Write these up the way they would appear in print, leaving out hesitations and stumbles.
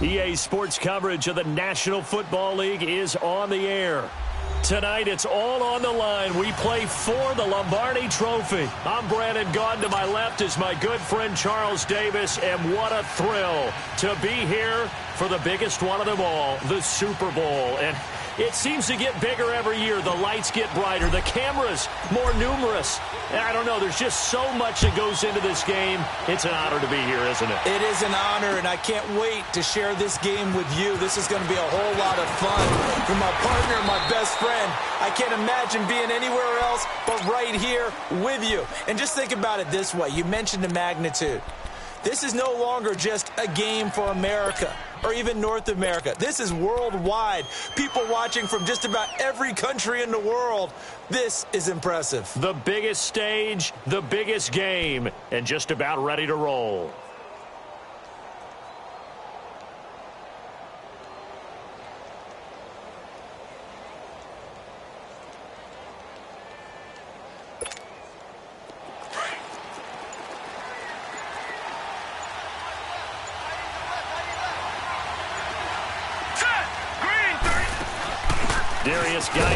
EA Sports coverage of the National Football League is on the air. Tonight, it's all on the line. We play for the Lombardi Trophy. I'm Brandon Gaudin. To my left is my good friend Charles Davis, and what a thrill to be here for the biggest one of them all, the Super Bowl. And it seems to get bigger every year. The lights get brighter. The cameras more numerous. I don't know. There's just so much that goes into this game. It's an honor to be here, isn't it? It is an honor, and I can't wait to share this game with you. This is going to be a whole lot of fun. You're my partner, my best friend. I can't imagine being anywhere else but right here with you. And just think about it this way. You mentioned the magnitude. This is no longer just a game for America or even North America. This is worldwide. People watching from just about every country in the world. This is impressive. The biggest stage, the biggest game, and just about ready to roll.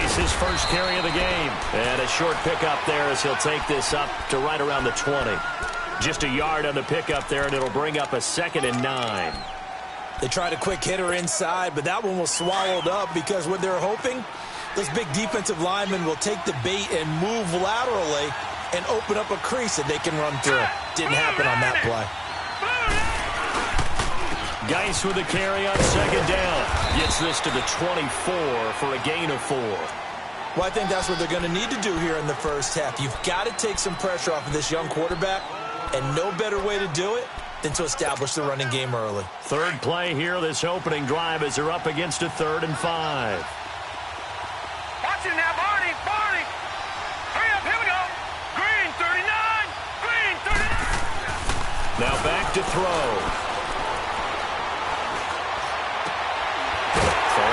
His first carry of the game. And a short pickup there as he'll take this up to right around the 20. Just a yard on the pickup there, and it'll bring up a 2nd and 9. They tried a quick hitter inside, but that one was swallowed up because what they're hoping, those big defensive linemen will take the bait and move laterally and open up a crease that they can run through. Didn't happen on that play. Geis with the carry on 2nd down. Gets this to the 24 for a gain of 4. Well, I think that's what they're going to need to do here in the first half. You've got to take some pressure off of this young quarterback, and no better way to do it than to establish the running game early. Third play here, this opening drive, as they're up against a 3rd and 5. Watch it now, Barney. Hurry up, here we go. Green, 39. Green, 39. Now back to throw.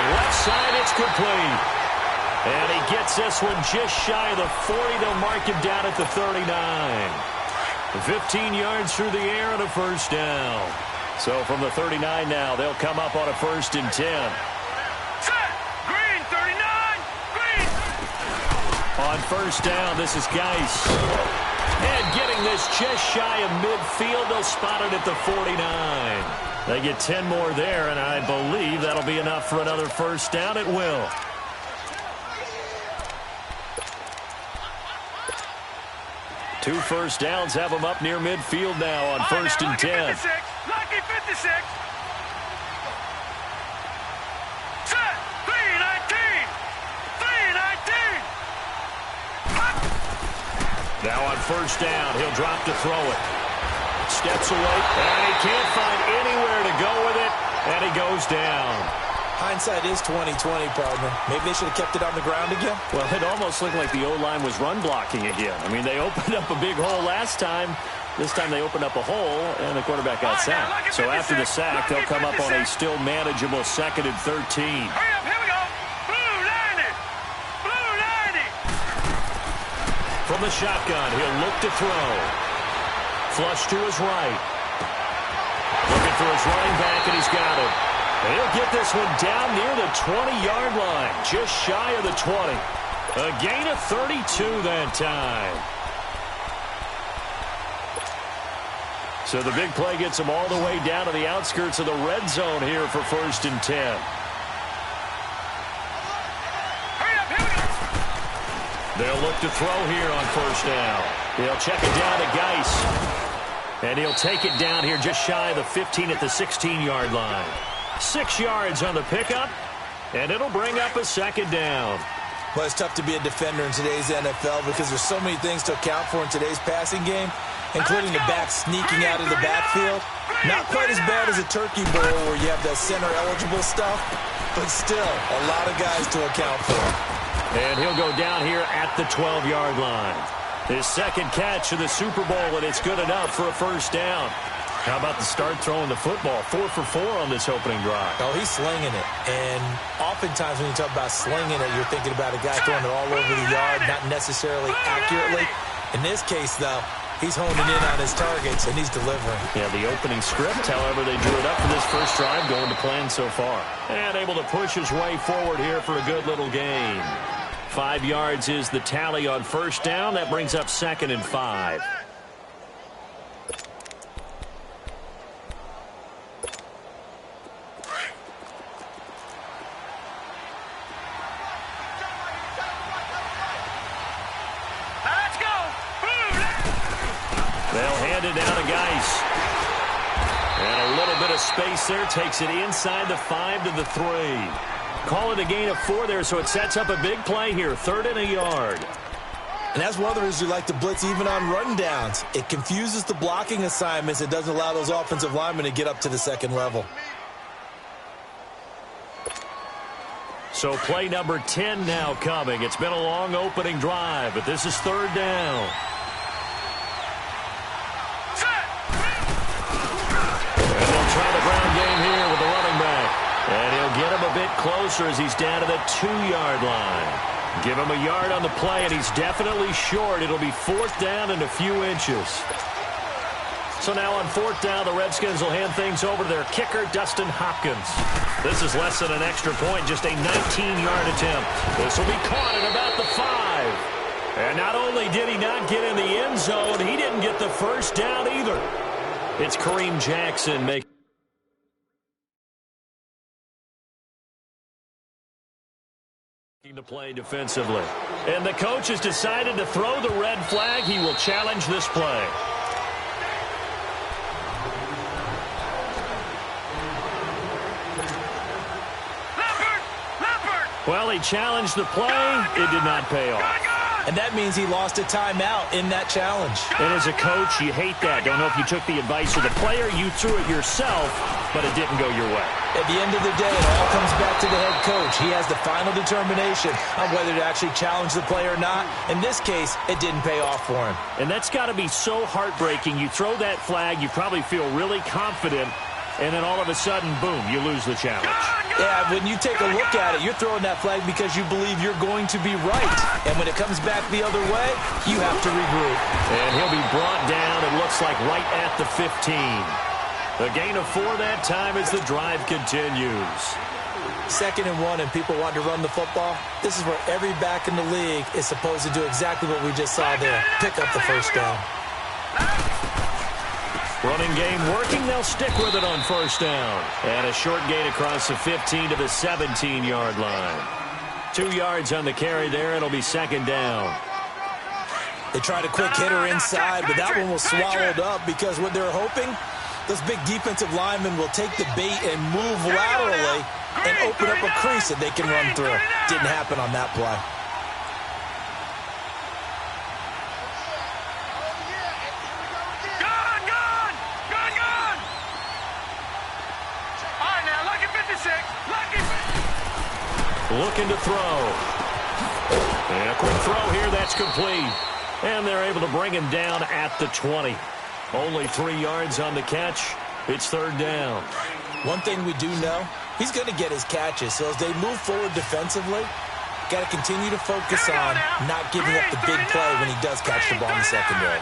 Left side, it's complete. And he gets this one just shy of the 40. They'll mark him down at the 39. 15 yards through the air and a first down. So from the 39 now, they'll come up on a 1st and 10. Set. Green, 39. Green. On first down, this is Geis. And getting this just shy of midfield, they'll spot it at the 49. They get 10 more there, and I believe that'll be enough for another first down. It will. Two first downs have them up near midfield now on 1st and 10. 56. Lucky 56. Set. 319. 319. Now on first down, he'll drop to throw it. Steps away, and he can't find anywhere to go with it, and he goes down. Hindsight is 20/20, partner. Maybe they should have kept it on the ground again. Well, it almost looked like the O-line was run blocking again. I mean, they opened up a big hole last time. This time they opened up a hole, and the quarterback got sacked. So after the sack, they'll come up on a still manageable 2nd and 13. Hurry up, here we go. Blue 90. Blue 90. From the shotgun, he'll look to throw. Flush to his right. Looking for his running back, and he's got it. And he'll get this one down near the 20-yard line, just shy of the 20. A gain of 32 that time. So the big play gets him all the way down to the outskirts of the red zone here for 1st and 10. Hurry up, here we go. They'll look to throw here on first down. He'll check it down to Geis. And he'll take it down here just shy of the 15 at the 16-yard line. 6 yards on the pickup, and it'll bring up a 2nd down. Well, it's tough to be a defender in today's NFL because there's so many things to account for in today's passing game, including the back sneaking out of the backfield. Not quite as bad as a turkey bowl where you have that center-eligible stuff, but still a lot of guys to account for. And he'll go down here at the 12-yard line. His 2nd catch of the Super Bowl, and it's good enough for a first down. How about the start throwing the football? 4 for 4 on this opening drive. Oh, he's slinging it. And oftentimes when you talk about slinging it, you're thinking about a guy throwing it all over the yard, not necessarily accurately. In this case, though, He's honing in on his targets, and he's delivering. Yeah, the opening script, however, they drew it up for this first drive, going to plan so far. And able to push his way forward here for a good little gain. 5 yards is the tally on first down. That brings up 2nd and 5. They'll hand it down to Geis. And a little bit of space there. Takes it inside the 5 to the 3. Call it a gain of 4 there, so it sets up a big play here. 3rd and a yard. And that's one of the reasons you like to blitz even on rundowns. It confuses the blocking assignments. It doesn't allow those offensive linemen to get up to the second level. So play number 10 now coming. It's been a long opening drive, but this is 3rd down. And he'll get him a bit closer as he's down to the 2-yard line. Give him a yard on the play, and he's definitely short. It'll be 4th down and a few inches. So now on 4th down, the Redskins will hand things over to their kicker, Dustin Hopkins. This is less than an extra point, just a 19-yard attempt. This will be caught at about the 5. And not only did he not get in the end zone, he didn't get the first down either. It's Kareem Jackson making to play defensively. And the coach has decided to throw the red flag. He will challenge this play. Well, he challenged the play. It did not pay off. And that means he lost a timeout in that challenge. And as a coach, you hate that. Don't know if you took the advice of the player. You threw it yourself, but it didn't go your way. At the end of the day, it all comes back to the head coach. He has the final determination on whether to actually challenge the play or not. In this case, it didn't pay off for him. And that's got to be so heartbreaking. You throw that flag, you probably feel really confident, and then all of a sudden, boom, you lose the challenge. Yeah, when you take a look at it, you're throwing that flag because you believe you're going to be right. And when it comes back the other way, you have to regroup. And he'll be brought down, it looks like, right at the 15. A gain of 4 that time as the drive continues. 2nd and 1, and people want to run the football. This is where every back in the league is supposed to do exactly what we just saw there. Pick up the first down. Running game working. They'll stick with it on first down. And a short gain across the 15 to the 17-yard line. 2 yards on the carry there. It'll be 2nd down. They tried a quick hitter inside, but that one was swallowed up because what they're hoping, those big defensive linemen will take the bait and move laterally and open up a crease that they can run through. Didn't happen on that play. Looking to throw. And a quick throw here. That's complete. And they're able to bring him down at the 20. Only 3 yards on the catch. It's 3rd down. One thing we do know, he's going to get his catches. So as they move forward defensively, got to continue to focus on not giving up the big play when he does catch the ball in the secondary.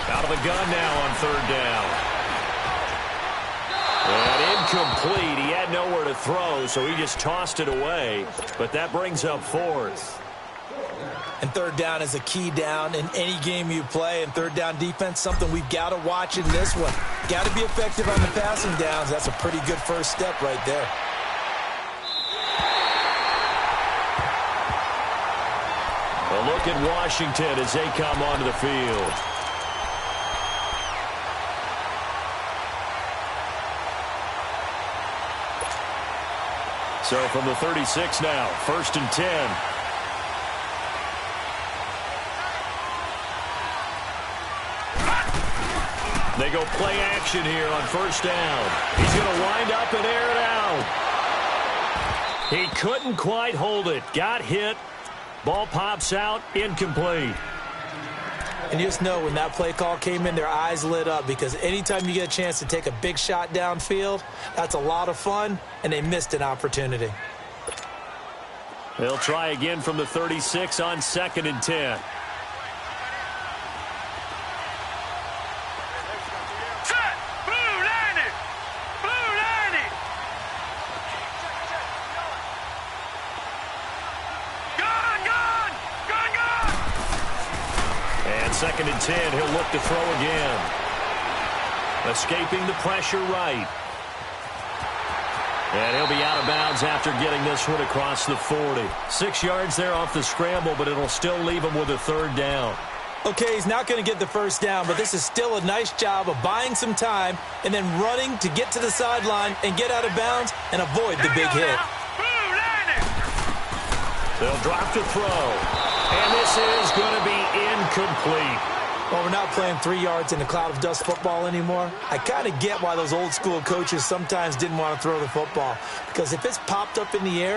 Out of the gun now on 3rd down. And incomplete. He had nowhere to throw, so he just tossed it away. But that brings up 4th. And 3rd down is a key down in any game you play. And 3rd down defense, something we've got to watch in this one. Got to be effective on the passing downs. That's a pretty good first step right there. A look at Washington as they come onto the field. So from the 36 now, 1st and 10. They go play action here on 1st down. He's going to wind up and air it out. He couldn't quite hold it. Got hit. Ball pops out. Incomplete. And you just know when that play call came in, their eyes lit up because anytime you get a chance to take a big shot downfield, that's a lot of fun, and they missed an opportunity. They'll try again from the 36 on 2nd and 10. Set. Blue 90. Blue 90. Gun, gun. Gun, gun. And 2nd and 10, he'll look to throw again. Escaping the pressure right. And he'll be out of bounds after getting this one across the 40. 6 yards there off the scramble, but it'll still leave him with a 3rd down. Okay, he's not going to get the 1st down, but this is still a nice job of buying some time and then running to get to the sideline and get out of bounds and avoid the big hit. Blue 90. They'll drop to throw. And this is going to be incomplete. Well, we're not playing 3 yards in a cloud of dust football anymore. I kind of get why those old school coaches sometimes didn't want to throw the football. Because if it's popped up in the air,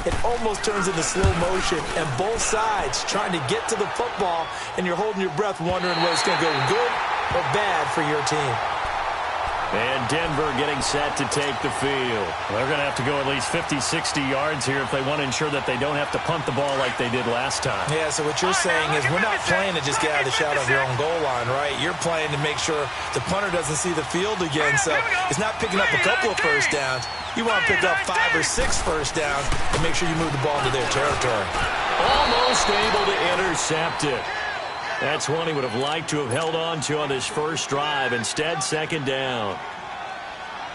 it almost turns into slow motion. And both sides trying to get to the football, and you're holding your breath wondering whether it's going to go good or bad for your team. And Denver getting set to take the field. They're going to have to go at least 50, 60 yards here if they want to ensure that they don't have to punt the ball like they did last time. Yeah, so what you're saying is we're not playing to just get out of the shadow of your own goal line, right? You're playing to make sure the punter doesn't see the field again, so it's not picking up a couple of 1st downs. You want to pick up 5 or 6 1st downs and make sure you move the ball into their territory. Almost able to intercept it. That's one he would have liked to have held on to on this first drive. Instead, 2nd down.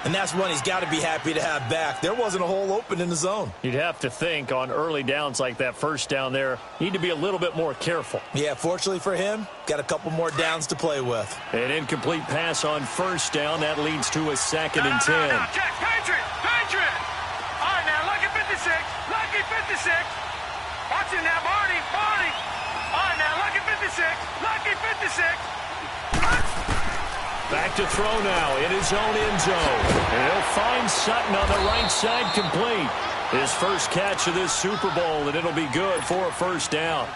And that's one he's got to be happy to have back. There wasn't a hole open in the zone. You'd have to think on early downs like that 1st down there, need to be a little bit more careful. Yeah, fortunately for him, got a couple more downs to play with. An incomplete pass on 1st down. That leads to a 2nd and 10. Now, check. Patriot. Patriot. All right, now, lucky 56. Lucky 56. Watch it now, Barney. Barney. All right, now, lucky 56. Lucky 56. Back to throw now in his own end zone. And he'll find Sutton on the right side complete. His first catch of this Super Bowl, and it'll be good for a 1st down.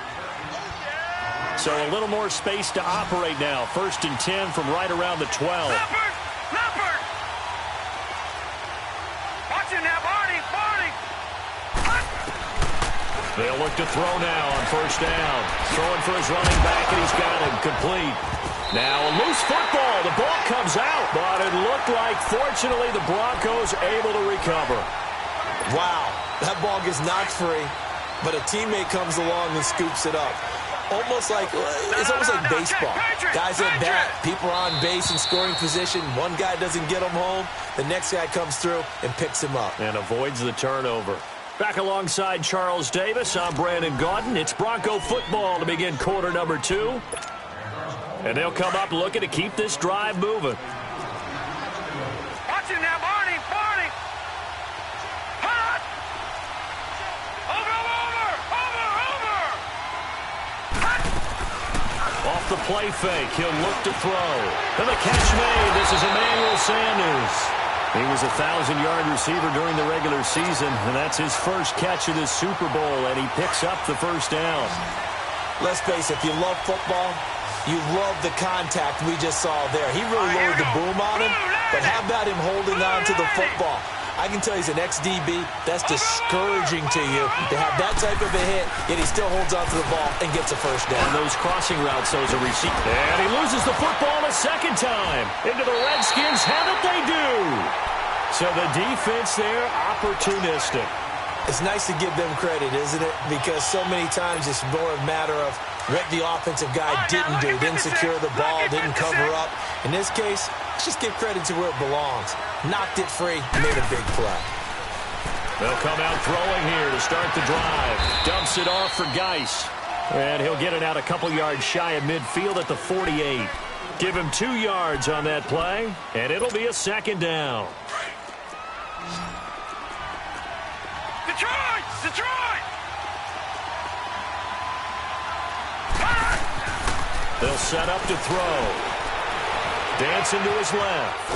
So a little more space to operate now. 1st and 10 from right around the 12. Leopard. Leopard. Watch it now, Barney. Barney. They'll look to throw now on 1st down. Throwing for his running back, and he's got him complete. Now a loose football. The ball comes out, but it looked like, fortunately, the Broncos able to recover. Wow, that ball gets knocked free, but a teammate comes along and scoops it up. It's almost like baseball. Guys at bat, people are on base in scoring position. One guy doesn't get him home. The next guy comes through and picks him up. And avoids the turnover. Back alongside Charles Davis, I'm Brandon Gaudin. It's Bronco football to begin quarter number 2. And they'll come up looking to keep this drive moving. Watch it now, Barney. Barney. Hot. Over. Hot. Off the play fake, he'll look to throw. And the catch made. This is Emmanuel Sanders. He was a 1,000-yard receiver during the regular season, and that's his first catch of this Super Bowl, and he picks up the 1st down. Let's face it, if you love football, you love the contact we just saw there. He really lowered the boom on him, but how about him holding on to the football? I can tell he's an ex-DB. That's discouraging to you to have that type of a hit, yet he still holds on to the ball and gets a 1st down. On those crossing routes, those are received. And he loses the football a 2nd time. Into the Redskins, have it they do. So the defense there, opportunistic. It's nice to give them credit, isn't it? Because so many times it's more a matter of what the offensive guy didn't do. Didn't secure the ball, didn't cover up. In this case, let's just give credit to where it belongs. Knocked it free, made a big play. They'll come out throwing here to start the drive. Dumps it off for Geis. And he'll get it out a couple yards shy of midfield at the 48. Give him 2 yards on that play, and it'll be a 2nd down. Detroit! Detroit! They'll set up to throw. Dancing to his left.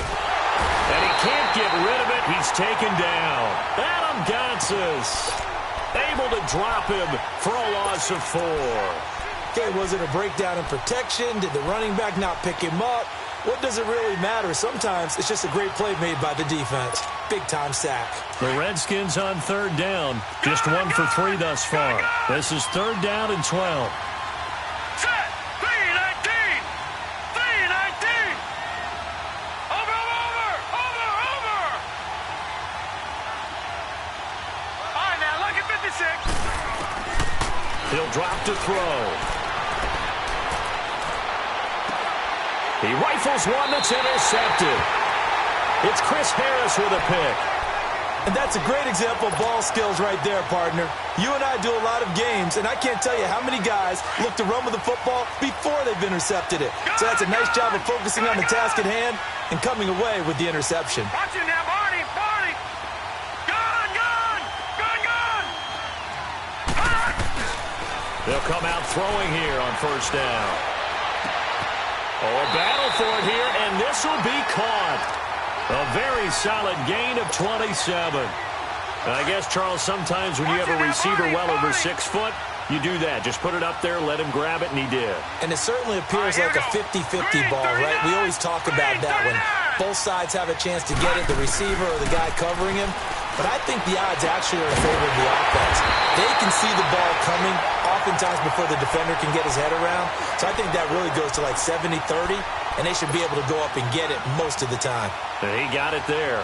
And he can't get rid of it. He's taken down. Adam Gotsis able to drop him for a loss of 4. Okay, was it a breakdown in protection? Did the running back not pick him up? what does it really matter? Sometimes it's just a great play made by the defense. Big-time sack. The Redskins on third down. Just 1 for 3 thus far. This is third down and 12. Set. 3-19. 3-19. Over. All right, now, look at 56. He'll drop to throw. He rifles one that's intercepted. It's Chris Harris with a pick. And that's a great example of ball skills right there, partner. You and I do a lot of games, and I can't tell you how many guys look to run with the football before they've intercepted it. So that's a nice job of focusing on the task at hand and coming away with the interception. Watch it now, Barney. Gun. They'll come out throwing here on first down. Oh, a battle for it here, and this will be caught. A very solid gain of 27. I guess, Charles, sometimes when you have a receiver well over 6 foot, you do that. Just put it up there, let him grab it, and he did. And it certainly appears like a 50-50 ball, right? We always talk about that when both sides have a chance to get it, the receiver or the guy covering him. But I think the odds actually are in favor of the offense. They can see the ball coming oftentimes before the defender can get his head around. So I think that really goes to like 70-30, and they should be able to go up and get it most of the time. He got it there.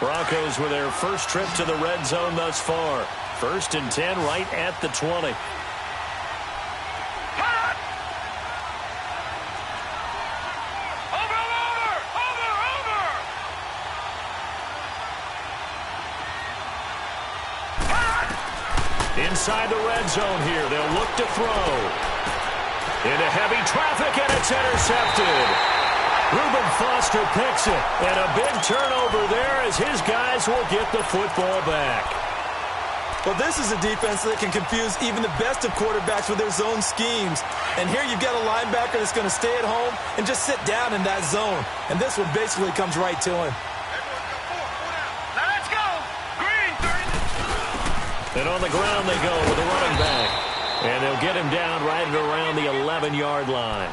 Broncos with their first trip to the red zone thus far. 1st and 10 right at the 20. Inside the red zone here. They'll look to throw. Into heavy traffic, and it's intercepted. Reuben Foster picks it, and a big turnover there as his guys will get the football back. Well, this is a defense that can confuse even the best of quarterbacks with their zone schemes. And here you've got a linebacker that's going to stay at home and just sit down in that zone. And this one basically comes right to him. Now let's go. Green. And on the ground they go with a running back. And they'll get him down right at around the 11-yard line.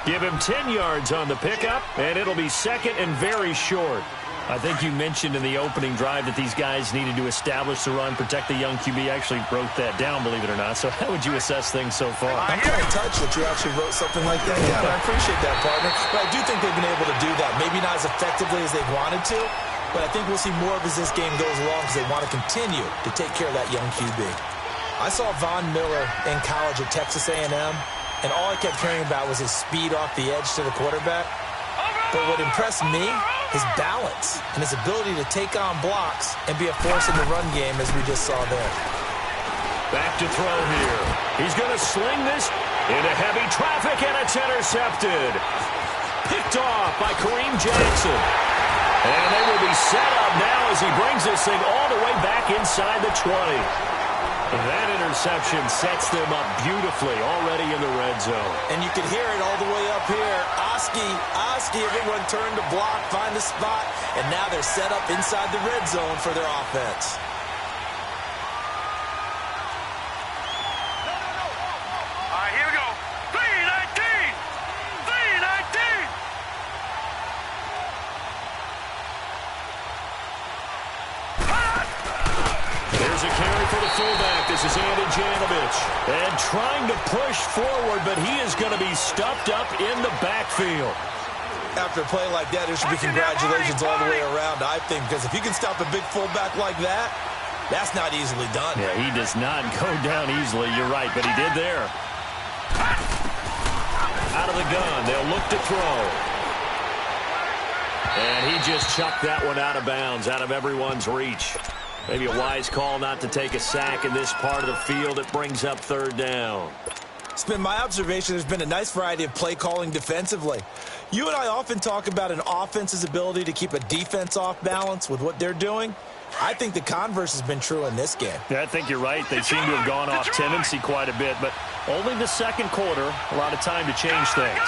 Give him 10 yards on the pickup, and it'll be second and very short. I think you mentioned in the opening drive that these guys needed to establish the run, protect the young QB. Actually wrote that down, believe it or not. So how would you assess things so far? I'm kind of touched that you actually wrote something like that down. I appreciate that, partner. But I do think they've been able to do that. Maybe not as effectively as they wanted to, but I think we'll see more of as this game goes along because they want to continue to take care of that young QB. I saw Von Miller in college at Texas A&M, and all I kept hearing about was his speed off the edge to the quarterback. But what impressed me, his balance and his ability to take on blocks and be a force in the run game, as we just saw there. Back to throw here. He's going to sling this into heavy traffic, and it's intercepted. Picked off by Kareem Jackson. And they will be set up now as he brings this thing all the way back inside the 20. That interception sets them up beautifully already in the red zone. And you can hear it all the way up here. Oski, everyone turned to block, find a spot, and now they're set up inside the red zone for their offense. All right, here we go. 3-19. 3-19. There's a carry for the fullback. This is Andy Janovich. And trying to push forward, but he is going to be stuffed up in the backfield. After a play like that, there should be congratulations all the way around, I think, because if you can stop a big fullback like that, that's not easily done. Yeah, he does not go down easily. You're right, but he did there. Out of the gun, they'll look to throw. And he just chucked that one out of bounds, out of everyone's reach. Maybe a wise call not to take a sack in this part of the field. It brings up third down. It's been my observation there's been a nice variety of play calling defensively. You and I often talk about an offense's ability to keep a defense off balance with what they're doing. I think the converse has been true in this game. Yeah, I think you're right. They seem to have gone off tendency quite a bit, but only the second quarter, a lot of time to change things.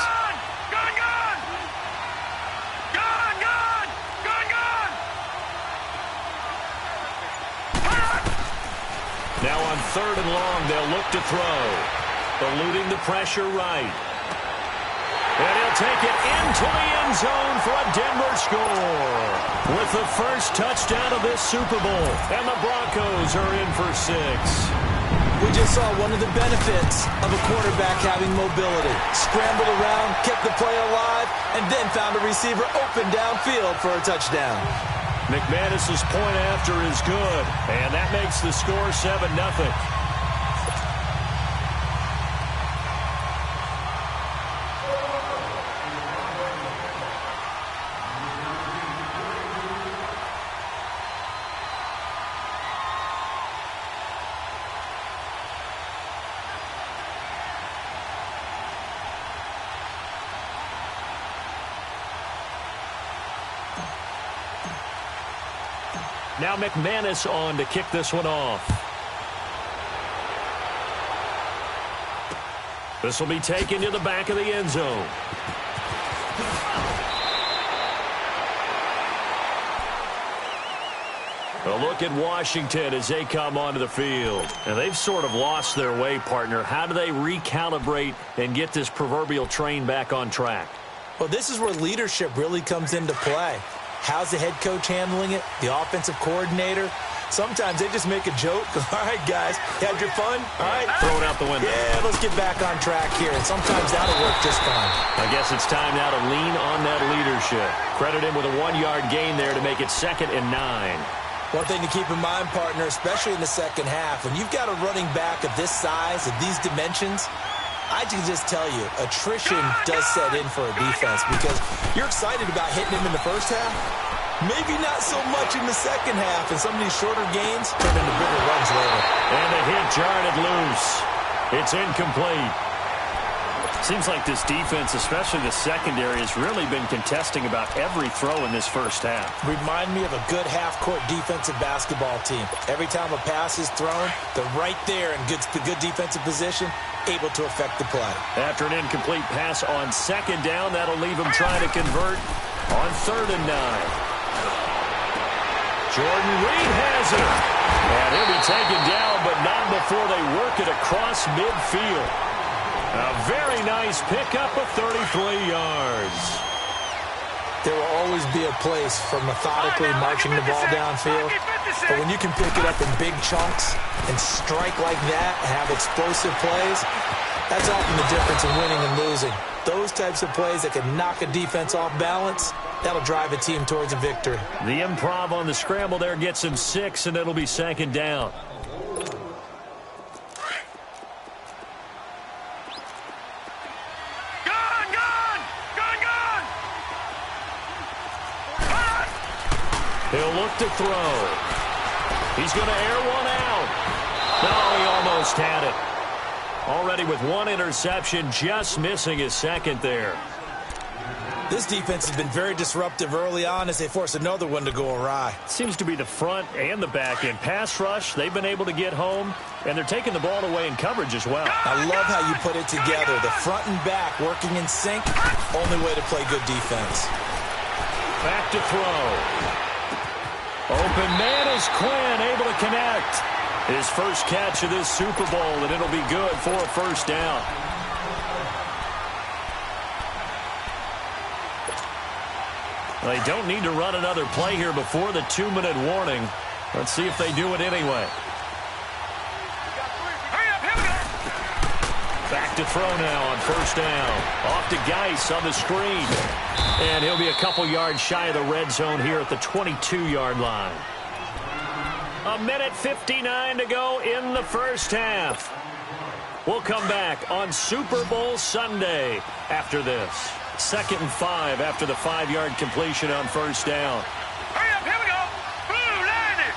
Now on third and long, they'll look to throw. Eluding the pressure right. And he'll take it into the end zone for a Denver score. With the first touchdown of this Super Bowl. And the Broncos are in for 6. We just saw one of the benefits of a quarterback having mobility. Scrambled around, kept the play alive, and then found a receiver open downfield for a touchdown. McManus's point after is good, and that makes the score 7-0. Now McManus on to kick this one off. This will be taken to the back of the end zone. A look at Washington as they come onto the field. And they've sort of lost their way, partner. How do they recalibrate and get this proverbial train back on track? Well, this is where leadership really comes into play. How's the head coach handling it? The offensive coordinator? Sometimes they just make a joke. All right, guys, you had your fun? All right. Throw it out the window. Yeah, let's get back on track here. And sometimes that'll work just fine. I guess it's time now to lean on that leadership. Credit him with a 1-yard gain there to make it 2nd and 9. One thing to keep in mind, partner, especially in the second half, when you've got a running back of this size, of these dimensions, I can just tell you, attrition does set in for a defense because you're excited about hitting him in the first half. Maybe not so much in the second half, and some of these shorter gains turn into bigger runs later. And the hit jarred it loose. It's incomplete. Seems like this defense, especially the secondary, has really been contesting about every throw in this first half. Remind me of a good half-court defensive basketball team. Every time a pass is thrown, they're right there in good defensive position, able to affect the play. After an incomplete pass on 2nd down, that'll leave them trying to convert on 3rd and 9. Jordan Reed has it. And he'll be taken down, but not before they work it across midfield. A very nice pickup of 33 yards. There will always be a place for methodically marching the ball downfield. But when you can pick it up in big chunks and strike like that and have explosive plays, that's often the difference in winning and losing. Those types of plays that can knock a defense off balance, that'll drive a team towards a victory. The improv on the scramble there gets him 6, and it'll be 2nd down. He'll look to throw. He's going to air one out. No, he almost had it. Already with 1 interception, just missing his 2nd there. This defense has been very disruptive early on as they force another one to go awry. Seems to be the front and the back end. Pass rush, they've been able to get home, and they're taking the ball away in coverage as well. I love how you put it together. The front and back working in sync, only way to play good defense. Back to throw. Open man is Quinn, able to connect. His first catch of this Super Bowl, and it'll be good for a 1st down. They don't need to run another play here before the 2-minute warning. Let's see if they do it anyway. Back to throw now on 1st down. Off to Geis on the screen. And he'll be a couple yards shy of the red zone here at the 22-yard line. 1:59 to go in the first half. We'll come back on Super Bowl Sunday after this. 2nd and 5 after the 5-yard completion on 1st down. Hurry up, here we go. Blue line it.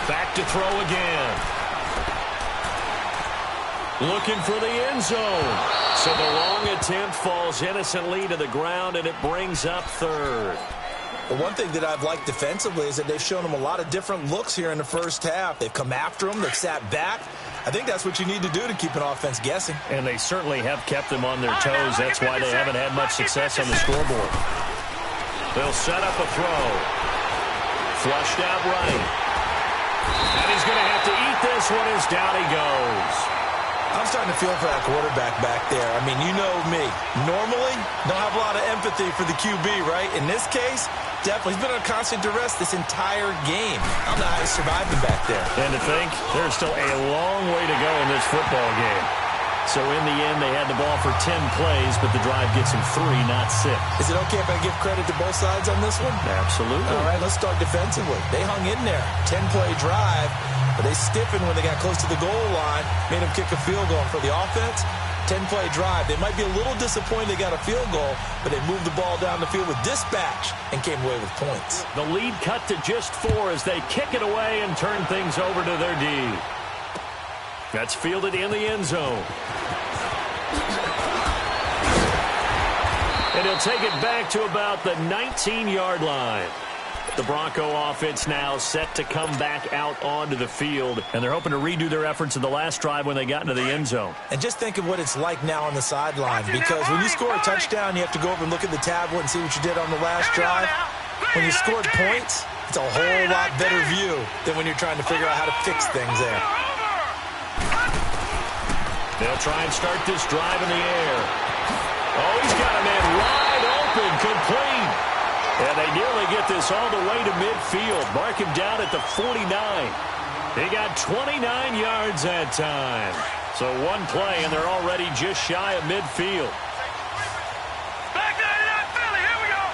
Back to throw again. Looking for the end zone. So the long attempt falls innocently to the ground, and it brings up 3rd. Well, one thing that I've liked defensively is that they've shown them a lot of different looks here in the first half. They've come after them. They've sat back. I think that's what you need to do to keep an offense guessing. And they certainly have kept them on their toes. That's why they haven't had much success on the scoreboard. They'll set up a throw. Flushed out right. And he's going to have to eat this one as down he goes. I'm starting to feel for that quarterback back there. I mean, you know me. Normally, don't have a lot of empathy for the QB, right? In this case, definitely. He's been under constant duress this entire game. I don't know how he's surviving back there. And to think, there's still a long way to go in this football game. So in the end, they had the ball for 10 plays, but the drive gets them 3, not 6. Is it okay if I give credit to both sides on this one? Absolutely. All right, let's start defensively. They hung in there. 10-play drive, but they stiffened when they got close to the goal line, made them kick a field goal. And for the offense, 10-play drive. They might be a little disappointed they got a field goal, but they moved the ball down the field with dispatch and came away with points. The lead cut to just 4 as they kick it away and turn things over to their D. That's fielded in the end zone. And he'll take it back to about the 19-yard line. The Bronco offense now set to come back out onto the field, and they're hoping to redo their efforts in the last drive when they got into the end zone. And just think of what it's like now on the sideline, because when you score a touchdown, you have to go over and look at the tablet and see what you did on the last drive. When you scored points, it's a whole lot better view than when you're trying to figure out how to fix things there. They'll try and start this drive in the air. Oh, he's got a man wide open, complete. And they nearly get this all the way to midfield. Mark him down at the 49. He got 29 yards that time. So one play, and they're already just shy of midfield. Back to Philly. Here we go.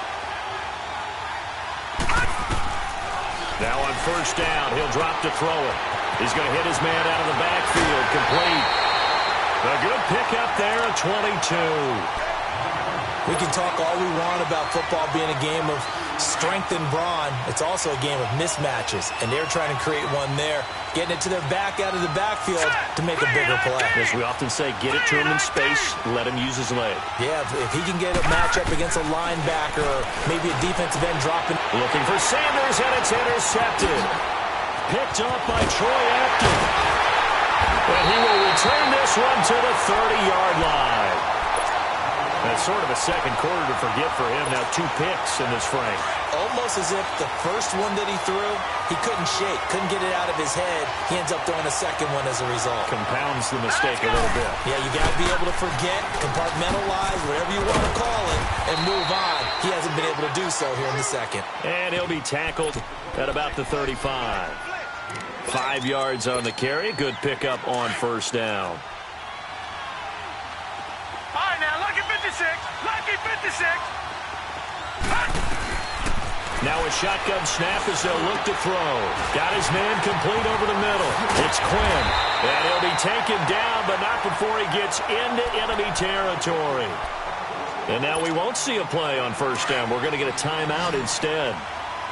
Now on first down, he'll drop to throw it. He's going to hit his man out of the backfield, complete. A good pickup there at 22. We can talk all we want about football being a game of strength and brawn. It's also a game of mismatches, and they're trying to create one there, getting it to their back out of the backfield to make a bigger play. As we often say, get it to him in space, let him use his leg. Yeah, if he can get a matchup against a linebacker or maybe a defensive end dropping. Looking for Sanders, and it's intercepted. Picked up by Troy Apton. And he will return this one to the 30-yard line. That's sort of a second quarter to forget for him. Now 2 picks in this frame. Almost as if the first one that he threw, he couldn't shake, couldn't get it out of his head. He ends up throwing a second one as a result. Compounds the mistake a little bit. Yeah, you got to be able to forget, compartmentalize, whatever you want to call it, and move on. He hasn't been able to do so here in the second. And he'll be tackled at about the 35. 5 yards on the carry. Good pickup on first down. All right, now, lucky 56. Lucky 56. Now a shotgun snap as they'll look to throw. Got his man complete over the middle. It's Quinn. And he'll be taken down, but not before he gets into enemy territory. And now we won't see a play on first down. We're going to get a timeout instead,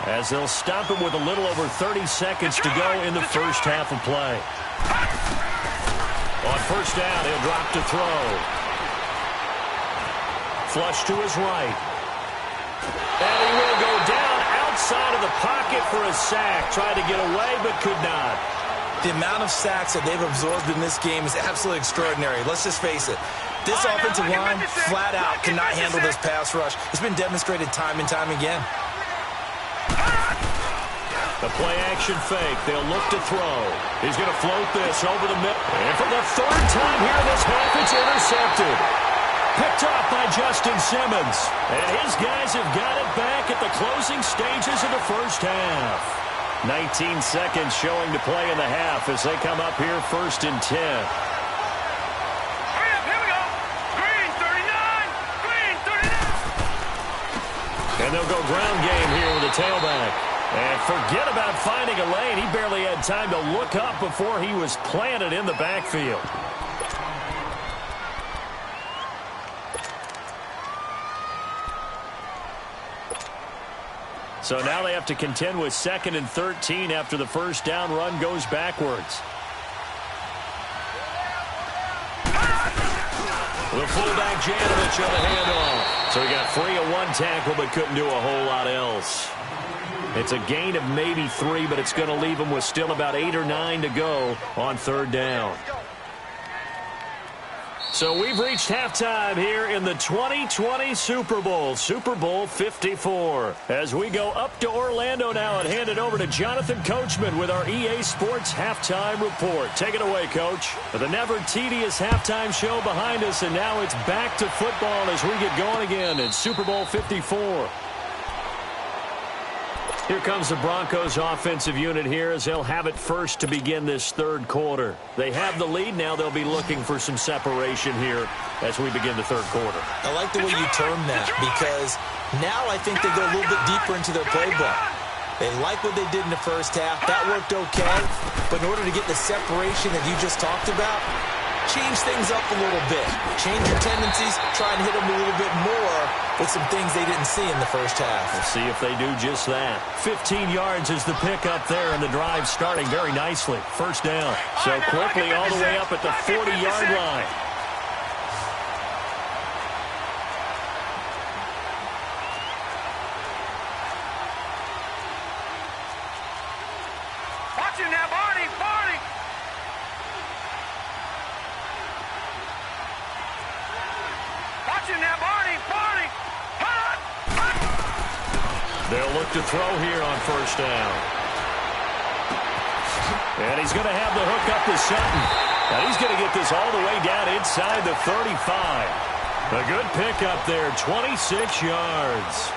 as they'll stop him with a little over 30 seconds to go in the first half of play. On first down, he'll drop to throw. Flush to his right. And he will go down outside of the pocket for a sack. Tried to get away, but could not. The amount of sacks that they've absorbed in this game is absolutely extraordinary. Let's just face it. This offensive line, flat out, cannot handle this pass rush. It's been demonstrated time and time again. The play-action fake. They'll look to throw. He's going to float this over the middle. And for the third time here this half, it's intercepted. Picked up by Justin Simmons. And his guys have got it back at the closing stages of the first half. 19 seconds showing to play in the half as they come up here first and 10. Hurry up, here we go. Green 39. Green 39. And they'll go ground game here with the tailback. And forget about finding a lane. He barely had time to look up before he was planted in the backfield. So now they have to contend with 2nd and 13 after the first down run goes backwards. The fullback Janovich on the handoff. So he got free of 1 tackle but couldn't do a whole lot else. It's a gain of maybe 3, but it's going to leave him with still about 8 or 9 to go on third down. So we've reached halftime here in the 2020 Super Bowl, Super Bowl 54. As we go up to Orlando now and hand it over to Jonathan Coachman with our EA Sports Halftime Report. Take it away, Coach. The never tedious halftime show behind us, and now it's back to football as we get going again in Super Bowl 54. Here comes the Broncos offensive unit here as they'll have it first to begin this third quarter. They have the lead. Now they'll be looking for some separation here as we begin the third quarter. I like the way you term that because now I think they go a little bit deeper into their playbook. They like what they did in the first half. That worked okay. But in order to get the separation that you just talked about, change things up a little bit. Change your tendencies. Try and hit them a little bit more with some things they didn't see in the first half. We'll see if they do just that. 15 yards is the pickup there, and the drive starting very nicely. First down. So quickly all the way up at the 40-yard line. Watch him now, Barney. Watch him now, Barney. They'll look to throw here on first down. And he's going to have the hook up to Sutton. Now he's going to get this all the way down inside the 35. A good pickup there, 26 yards.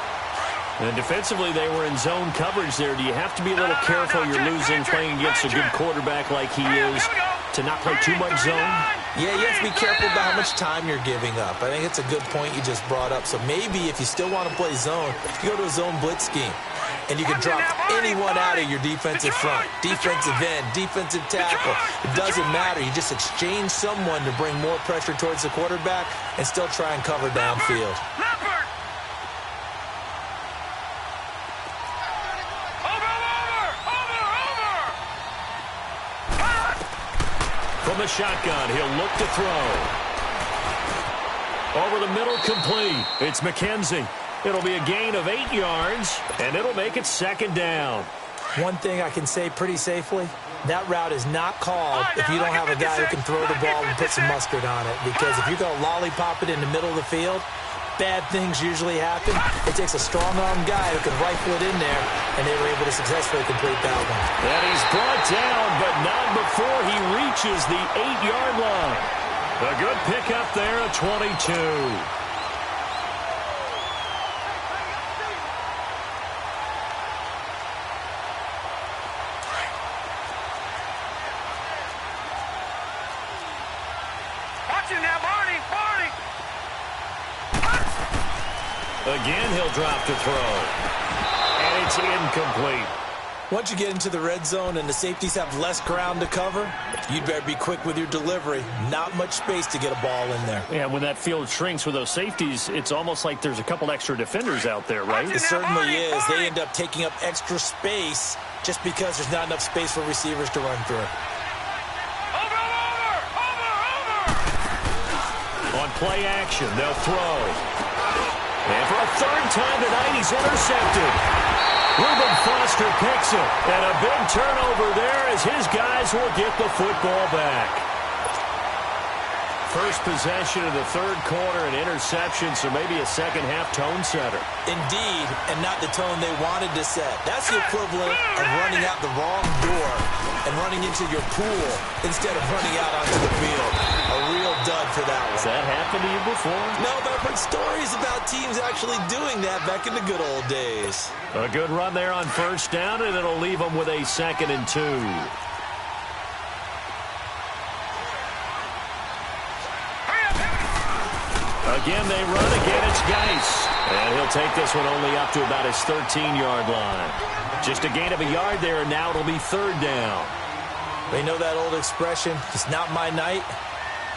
And defensively, they were in zone coverage there. Do you have to be a little careful? You're losing playing against a good quarterback like he is to not play too much zone? Yeah, you have to be careful about how much time you're giving up. I think it's a good point you just brought up. So maybe if you still want to play zone, you go to a zone blitz scheme. And you can drop anyone out of your defensive front, defensive end, defensive tackle. It doesn't matter. You just exchange someone to bring more pressure towards the quarterback and still try and cover downfield. From the shotgun, he'll look to throw. Over the middle, complete. It's McKenzie. It'll be a gain of 8 yards, and it'll make it second down. One thing I can say pretty safely, that route is not called if you don't have a guy who can throw the ball and put some mustard on it. Because if you're going to lollipop it in the middle of the field, bad things usually happen. It takes a strong-arm guy who can rifle it in there, and they were able to successfully complete that one. And he's brought down, but not before he reaches the 8-yard line. A good pickup there at 22. Again, he'll drop to throw. And it's incomplete. Once you get into the red zone and the safeties have less ground to cover, you'd better be quick with your delivery. Not much space to get a ball in there. Yeah, when that field shrinks with those safeties, it's almost like there's a couple extra defenders out there, right? It certainly is. They end up taking up extra space just because there's not enough space for receivers to run through. On play action, they'll throw. And for a third time tonight, he's intercepted. Reuben Foster picks it. And a big turnover there as his guys will get the football back. First possession of the third quarter, an interception, so maybe a second-half tone setter. Indeed, and not the tone they wanted to set. That's the equivalent of running out the wrong door and running into your pool instead of running out onto the field. A real dud for that one. Has that happened to you before? No, but I've heard stories about teams actually doing that back in the good old days. A good run there on first down, and it'll leave them with a 2nd and 2. Again, they run. Again, it's Geis. And he'll take this one only up to about his 13-yard line. Just a gain of a yard there, and now it'll be third down. They know that old expression, it's not my night.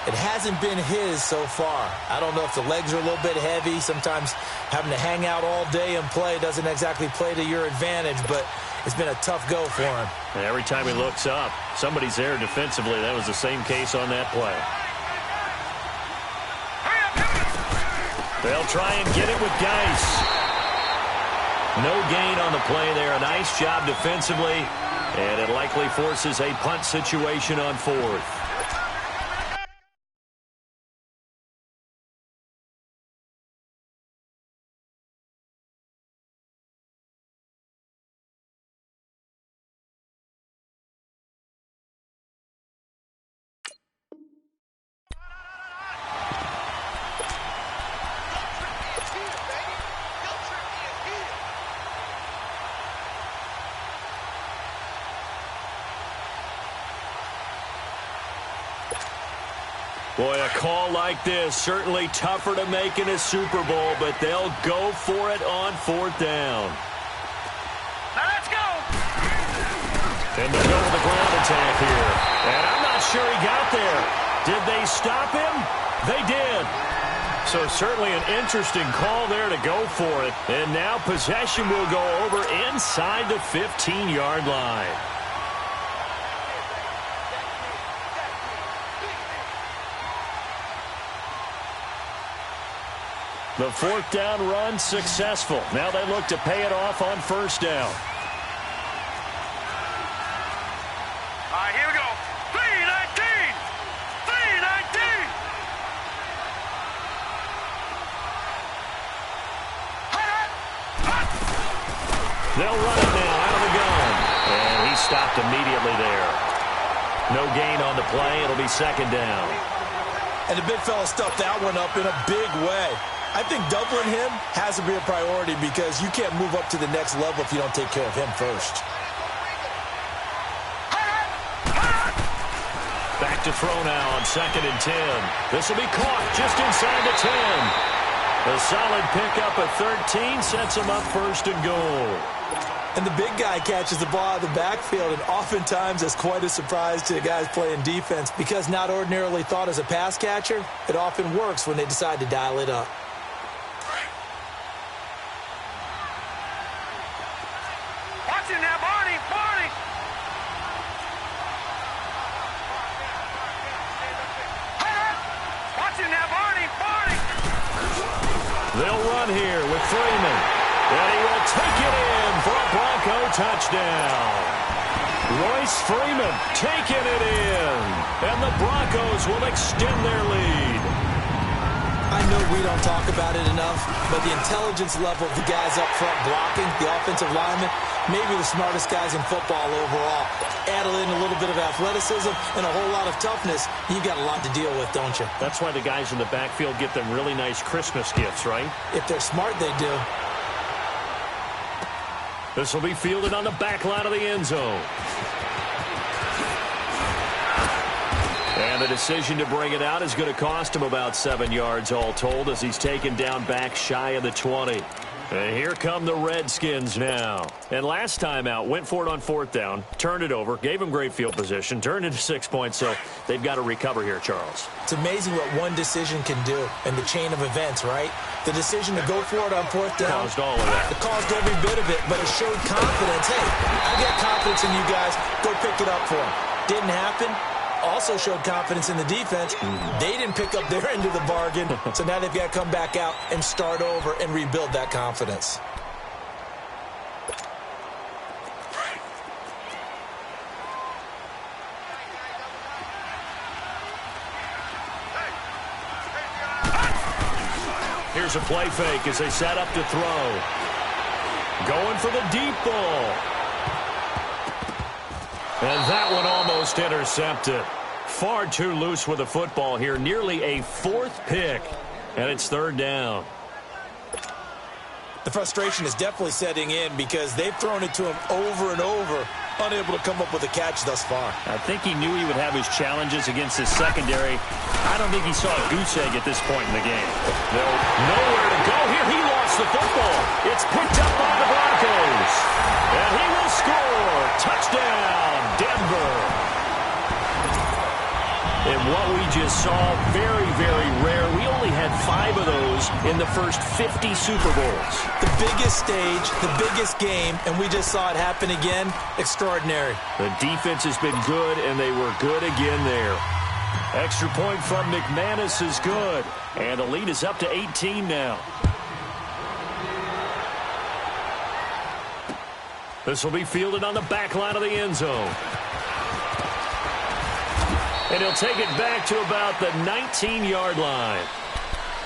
It hasn't been his so far. I don't know if the legs are a little bit heavy. Sometimes having to hang out all day and play doesn't exactly play to your advantage, but it's been a tough go for him. And every time he looks up, somebody's there defensively. That was the same case on that play. They'll try and get it with Geis. No gain on the play there. A nice job defensively, and it likely forces a punt situation on 4th. call like this. Certainly tougher to make in a Super Bowl, but they'll go for it on 4th down. Now let's go. And they go with the ground attack here. And I'm not sure he got there. Did they stop him? They did. So certainly an interesting call there to go for it. And now possession will go over inside the 15-yard line. The 4th down run successful. Now they look to pay it off on 1st down. All right, here we go. 319. 319. They'll run it now out of the gun. And he stopped immediately there. No gain on the play. It'll be 2nd down. And the big fella stuffed that one up in a big way. I think doubling him has to be a priority because you can't move up to the next level if you don't take care of him first. Back to throw now on 2nd and 10. This will be caught just inside the 10. A solid pickup at 13 sets him up 1st and goal. And the big guy catches the ball out of the backfield, and oftentimes that's quite a surprise to the guys playing defense because not ordinarily thought as a pass catcher, it often works when they decide to dial it up. Watch him now, Barney. Barney. Watch him now, Barney. Barney. They'll run here with Freeman. And he will take it in for a Bronco touchdown. Royce Freeman taking it in. And the Broncos will extend their lead. I know we don't talk about it enough, but the intelligence level of the guys up front blocking, the offensive linemen, maybe the smartest guys in football overall. Add in a little bit of athleticism and a whole lot of toughness, you got a lot to deal with, don't you? That's why the guys in the backfield get them really nice Christmas gifts, right? If they're smart, they do. This will be fielded on the back line of the end zone. And the decision to bring it out is going to cost him about 7 yards all told as he's taken down back shy of the 20. And here come the Redskins now. And last time out, went for it on 4th down, turned it over, gave him great field position, turned into 6 points, so they've got to recover here, Charles. It's amazing what one decision can do in the chain of events, right? The decision to go for it on 4th down. Caused all of that. It caused every bit of it, but it showed confidence. Hey, I got confidence in you guys. Go pick it up for him. Didn't happen. Also showed confidence in the defense. They didn't pick up their end of the bargain, so now they've got to come back out and start over and rebuild that confidence. Here's a play fake as they set up to throw. Going for the deep ball. And that one almost intercepted. Far too loose with the football here. Nearly a 4th pick. And it's 3rd down. The frustration is definitely setting in because they've thrown it to him over and over, unable to come up with a catch thus far. I think he knew he would have his challenges against his secondary. I don't think he saw a goose egg at this point in the game. Nowhere to go here. He lost the football. It's picked up by the Broncos. And he will score. Touchdown, Denver. And what we just saw, very, very rare. We only had 5 of those in the first 50 Super Bowls. The biggest stage, the biggest game, and we just saw it happen again. Extraordinary. The defense has been good, and they were good again there. Extra point from McManus is good. And the lead is up to 18 now. This will be fielded on the back line of the end zone. And he'll take it back to about the 19-yard line.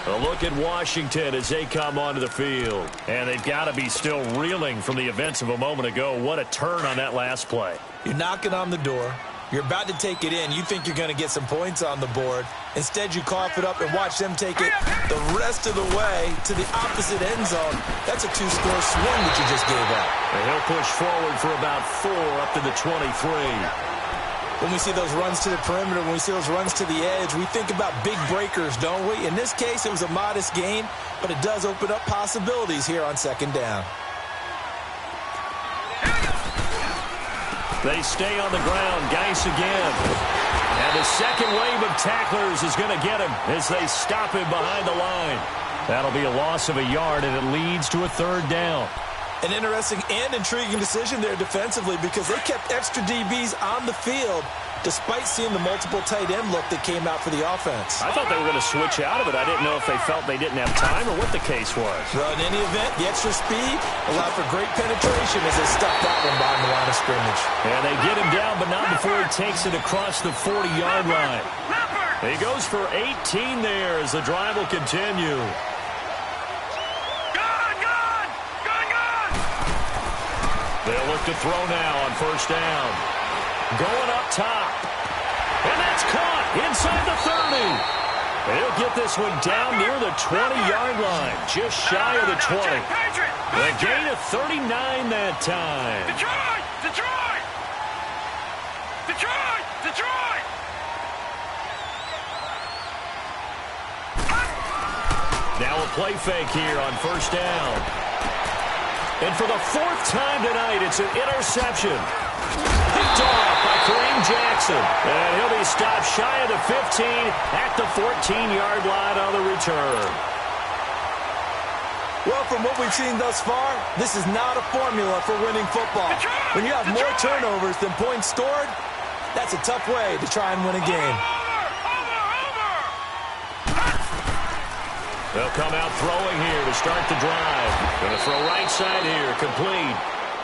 A look at Washington as they come onto the field. And they've got to be still reeling from the events of a moment ago. What a turn on that last play. You're knocking on the door. You're about to take it in. You think you're going to get some points on the board. Instead, you cough it up and watch them take it the rest of the way to the opposite end zone. That's a 2-score swing that you just gave up. And he'll push forward for about 4 up to the 23. When we see those runs to the perimeter, when we see those runs to the edge, we think about big breakers, don't we? In this case, it was a modest gain, but it does open up possibilities here on second down. They stay on the ground. Geis again. And the second wave of tacklers is going to get him as they stop him behind the line. That'll be a loss of a yard, and it leads to a third down. An interesting and intriguing decision there defensively because they kept extra DBs on the field despite seeing the multiple tight end look that came out for the offense. I thought they were going to switch out of it. I didn't know if they felt they didn't have time or what the case was. Well, in any event, the extra speed allowed for great penetration as they stuffed that one behind the line of scrimmage. And they get him down, but not before he takes it across the 40-yard line. He goes for 18 there as the drive will continue. They'll look to throw now on first down. Going up top. And that's caught inside the 30. They'll get this one down near the 20-yard line, just shy of the 20. A gain of 39 that time. Detroit! Detroit! Detroit! Detroit! Now a play fake here on first down. And for the fourth time tonight, it's an interception. Picked off by Kareem Jackson. And he'll be stopped shy of the 15 at the 14-yard line on the return. Well, from what we've seen thus far, this is not a formula for winning football. When you have more turnovers than points scored, that's a tough way to try and win a game. They'll come out throwing here to start the drive. Going to throw right side here, complete.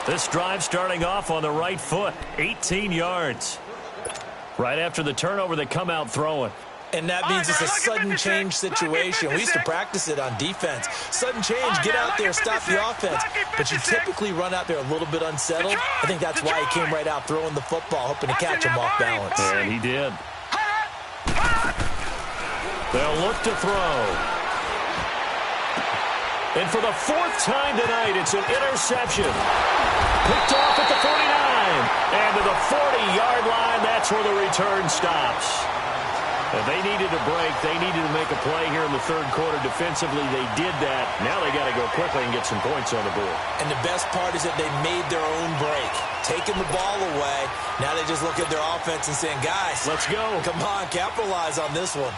This drive starting off on the right foot, 18 yards. Right after the turnover, they come out throwing. And that means it's a sudden change situation. We used to practice it on defense. Sudden change, get out there, stop the offense. But you typically run out there a little bit unsettled. I think that's why he came right out throwing the football, hoping to catch him off balance. And he did. They'll look to throw. And for the fourth time tonight, it's an interception. Picked off at the 49. And to the 40-yard line, that's where the return stops. And they needed a break. They needed to make a play here in the third quarter. Defensively, they did that. Now they got to go quickly and get some points on the board. And the best part is that they made their own break. Taking the ball away. Now they just look at their offense and saying, guys, let's go. Come on, capitalize on this one.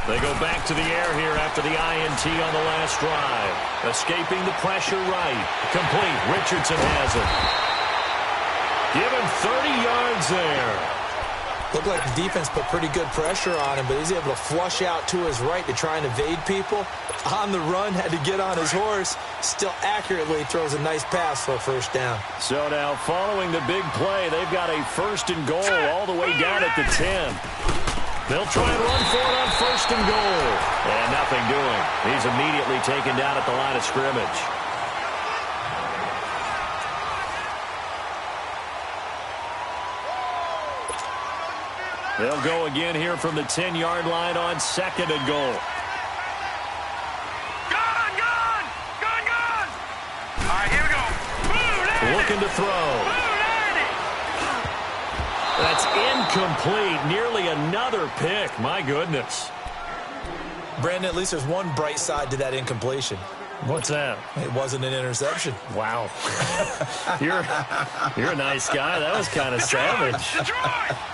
They go back to the air here after the INT on the last drive. Escaping the pressure right. Complete. Richardson has it. Give him 30 yards there. Looked like the defense put pretty good pressure on him, but he's able to flush out to his right to try and evade people. On the run, had to get on his horse. Still accurately throws a nice pass for a first down. So now following the big play, they've got a first and goal all the way down at the 10. They'll try and run for it on first and goal. And nothing doing. He's immediately taken down at the line of scrimmage. They'll go again here from the 10-yard line on second and goal. Gun! All right, here we go. Looking to throw. That's incomplete. Nearly another pick. My goodness. Brandon, at least there's one bright side to that incompletion. What's that? It wasn't an interception. Wow. You're a nice guy. That was kind of savage.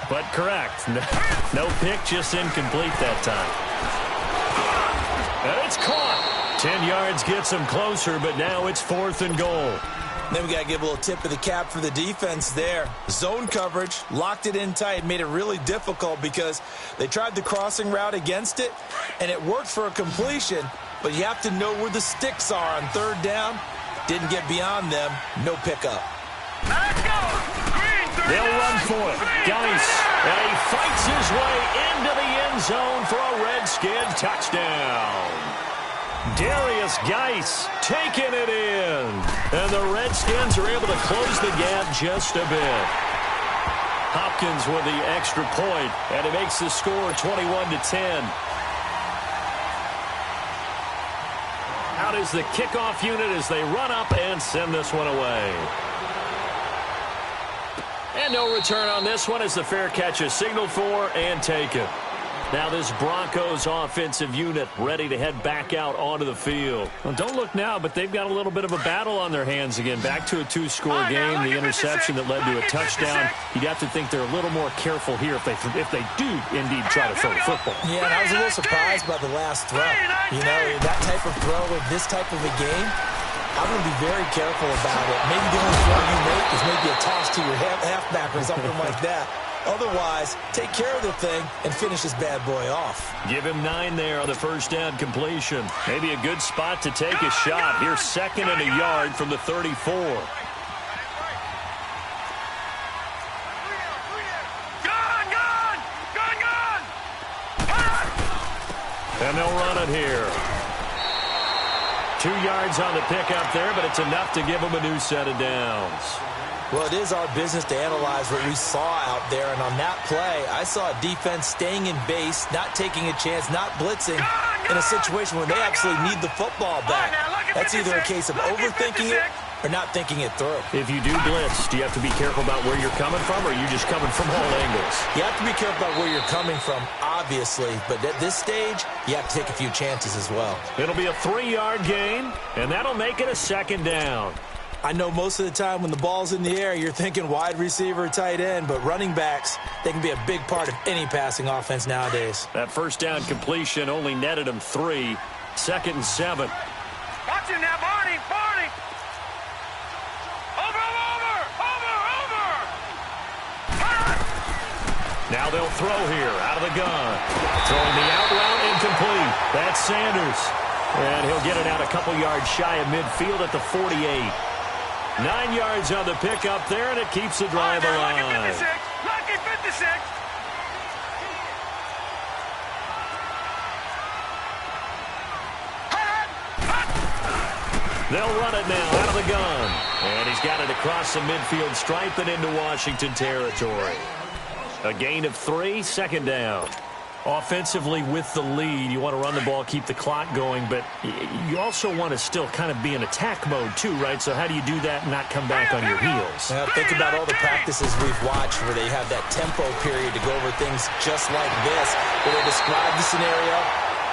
But correct. No pick, just incomplete that time. And it's caught. 10 yards gets them closer, but now it's fourth and goal. Then we got to give a little tip of the cap for the defense there. Zone coverage, locked it in tight, made it really difficult because they tried the crossing route against it, and it worked for a completion, but you have to know where the sticks are on third down. Didn't get beyond them, no pickup. Let's go! Green, they'll run for it. Geis, and he fights his way into the end zone for a Redskins touchdown. Darius Geis taking it in. And the Redskins are able to close the gap just a bit. Hopkins with the extra point, and it makes the score 21-10. is the kickoff unit as they run up and send this one away. And no return on this one as the fair catch is signaled for and taken. Now this Broncos offensive unit ready to head back out onto the field. Well, don't look now, but they've got a little bit of a battle on their hands again. Back to a two-score game. The interception that led to a touchdown. You'd have to think they're a little more careful here if they do indeed try to throw the football. Yeah, and I was a little surprised by the last throw. You know, that type of throw in this type of a game, I'm going to be very careful about it. Maybe the only throw you make is maybe a toss to your halfback or something like that. Otherwise, take care of the thing and finish this bad boy off. Give him 9 there on the first down completion. Maybe a good spot to take a shot. Here's 2nd and a yard from the 34. And they'll run it here. 2 yards on the pickup there, but it's enough to give them a new set of downs. Well, it is our business to analyze what we saw out there, and on that play, I saw a defense staying in base, not taking a chance, not blitzing in a situation where they absolutely need the football back. That's either a case of overthinking it or not thinking it through. If you do blitz, do you have to be careful about where you're coming from, or are you just coming from all angles? You have to be careful about where you're coming from, obviously, but at this stage, you have to take a few chances as well. It'll be a 3-yard gain, and that'll make it a 2nd down. I know most of the time when the ball's in the air, you're thinking wide receiver, tight end, but running backs, they can be a big part of any passing offense nowadays. That first down completion only netted him 3. 2nd and 7. Watch him now, Barney. Over. Now they'll throw here out of the gun. Throwing the out route incomplete. That's Sanders. And he'll get it out a couple yards shy of midfield at the 48. 9 yards on the pickup there, and it keeps the drive alive. Lucky 56. They'll run it now out of the gun. And he's got it across the midfield stripe and into Washington territory. A gain of 3, 2nd down. Offensively with the lead, you want to run the ball, keep the clock going, but you also want to still kind of be in attack mode too, right? So how do you do that and not come back on your heels? Think about all the practices we've watched where they have that tempo period to go over things just like this, where they describe the scenario,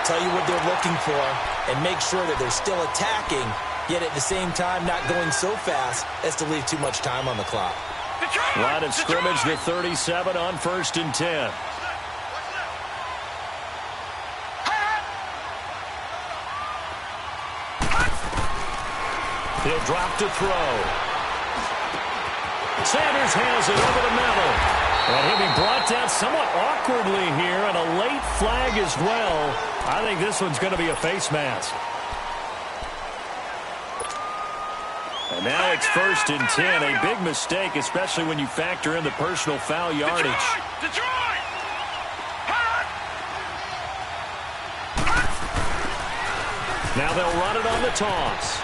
tell you what they're looking for, and make sure that they're still attacking, yet at the same time not going so fast as to leave too much time on the clock. Line of scrimmage, the 37 on 1st and 10. He'll drop to throw. Sanders has it over the middle. And he'll be brought down somewhat awkwardly here, and a late flag as well. I think this one's going to be a face mask. And now it's 1st and 10. A big mistake, especially when you factor in the personal foul yardage. Detroit! Now they'll run it on the toss.